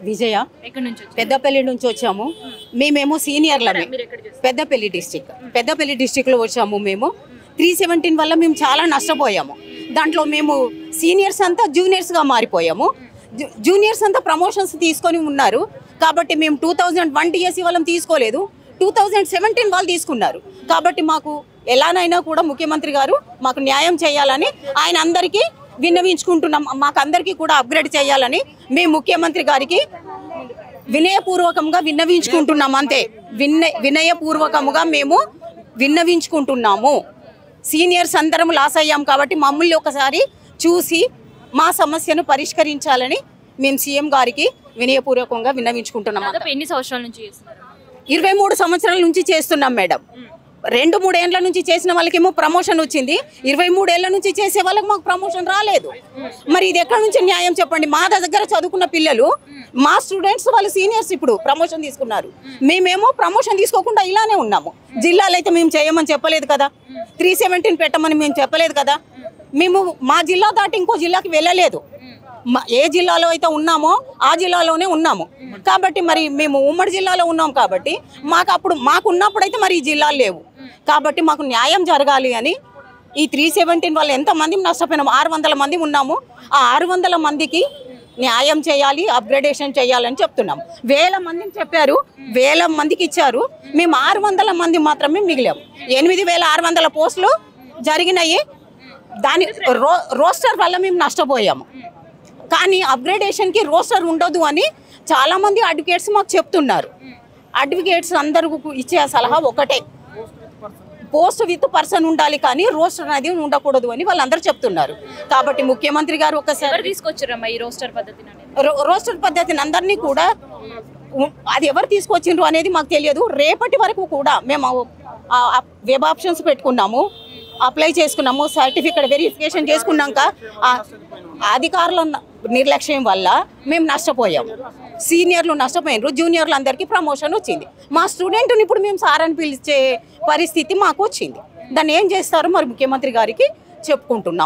విజయ పెద్దపల్లి నుంచి వచ్చాము. మేమేమో సీనియర్లమే. పెద్దపల్లి డిస్టిక్లో వచ్చాము. మేము 317 వల్ల మేము చాలా నష్టపోయాము. దాంట్లో మేము సీనియర్స్ అంతా జూనియర్స్గా మారిపోయాము. జూనియర్స్ అంతా ప్రమోషన్స్ తీసుకొని ఉన్నారు. కాబట్టి మేము 2001 టీఎస్సీ వాళ్ళం తీసుకోలేదు, 2017 వాళ్ళు తీసుకున్నారు. కాబట్టి మాకు ఎలానైనా కూడా ముఖ్యమంత్రి గారు మాకు న్యాయం చేయాలని ఆయన అందరికీ విన్నవించుకుంటున్నాం. మాకు అందరికీ కూడా అప్గ్రేడ్ చేయాలని మేము ముఖ్యమంత్రి గారికి వినయపూర్వకంగా విన్నవించుకుంటున్నాం. అంతే, వినయపూర్వకంగా మేము విన్నవించుకుంటున్నాము. సీనియర్స్ అందరం లాస్ అయ్యాం కాబట్టి మమ్మల్ని ఒకసారి చూసి మా సమస్యను పరిష్కరించాలని మేము సీఎం గారికి వినయపూర్వకంగా విన్నవించుకుంటున్నాం. ఎన్ని సంవత్సరాల నుంచి చేస్తున్నారు? 23 సంవత్సరాల నుంచి చేస్తున్నాం మేడం. 2-3 ఏళ్ల నుంచి చేసిన వాళ్ళకేమో ప్రమోషన్ వచ్చింది, 23 ఏళ్ల నుంచి చేసే వాళ్ళకి మాకు ప్రమోషన్ రాలేదు. మరి ఇది ఎక్కడి నుంచి న్యాయం చెప్పండి? మా దగ్గర చదువుకున్న పిల్లలు, మా స్టూడెంట్స్ వాళ్ళు సీనియర్స్ ఇప్పుడు ప్రమోషన్ తీసుకున్నారు. మేమేమో ప్రమోషన్ తీసుకోకుండా ఇలానే ఉన్నాము. జిల్లాలో అయితే మేము చేయమని చెప్పలేదు కదా, 317 పెట్టమని మేము చెప్పలేదు కదా. మేము మా జిల్లా దాటి ఇంకో జిల్లాకి వెళ్ళలేదు. ఏ జిల్లాలో అయితే ఉన్నామో ఆ జిల్లాలోనే ఉన్నాము. కాబట్టి మరి మేము ఉమ్మడి జిల్లాలో ఉన్నాం కాబట్టి మాకు ఉన్నప్పుడైతే మరి ఈ జిల్లాలు లేవు. కాబట్టి మాకు న్యాయం జరగాలి అని ఈ 317 వల్ల ఎంతమంది నష్టపోయినాము? 600 మంది ఉన్నాము. ఆ 600 మందికి న్యాయం చేయాలి, అప్గ్రేడేషన్ చేయాలని చెప్తున్నాం. 1000 మందిని చెప్పారు, 1000 మందికి ఇచ్చారు. మేము 600 మంది మాత్రమే మిగిలాము. 8600 పోస్టులు జరిగినాయి. దాని రోస్టర్ వల్ల మేము నష్టపోయాము. కానీ అప్గ్రేడేషన్కి రోస్టర్ ఉండదు అని చాలామంది అడ్వకేట్స్ మాకు చెప్తున్నారు. అడ్వకేట్స్ అందరూ ఇచ్చే సలహా ఒకటే, పోస్ట్ విత్ పర్సన్ ఉండాలి కానీ రోస్టర్ అనేది ఉండకూడదు అని వాళ్ళందరూ చెప్తున్నారు. కాబట్టి ముఖ్యమంత్రి గారు ఒకసారి తీసుకొచ్చారమ్మా ఈ రోస్టర్ పద్ధతిని. రోస్టర్ పద్ధతిని అందరినీ కూడా అది ఎవరు తీసుకొచ్చిండ్రు అనేది మాకు తెలియదు. రేపటి వరకు కూడా మేము వెబ్ ఆప్షన్స్ పెట్టుకున్నాము, అప్లై చేసుకున్నాము. సర్టిఫికేట్ వెరిఫికేషన్ చేసుకున్నాక అధికారుల నిర్లక్ష్యం వల్ల మేము నష్టపోయాము. సీనియర్లు నష్టపోయినారు, జూనియర్లు అందరికీ ప్రమోషన్ వచ్చింది. మా స్టూడెంట్ని ఇప్పుడు మేము సార్ అని పిలిచే పరిస్థితి మాకు వచ్చింది. దాన్ని ఏం చేస్తారో మరి ముఖ్యమంత్రి గారికి చెప్పుకుంటున్నాం.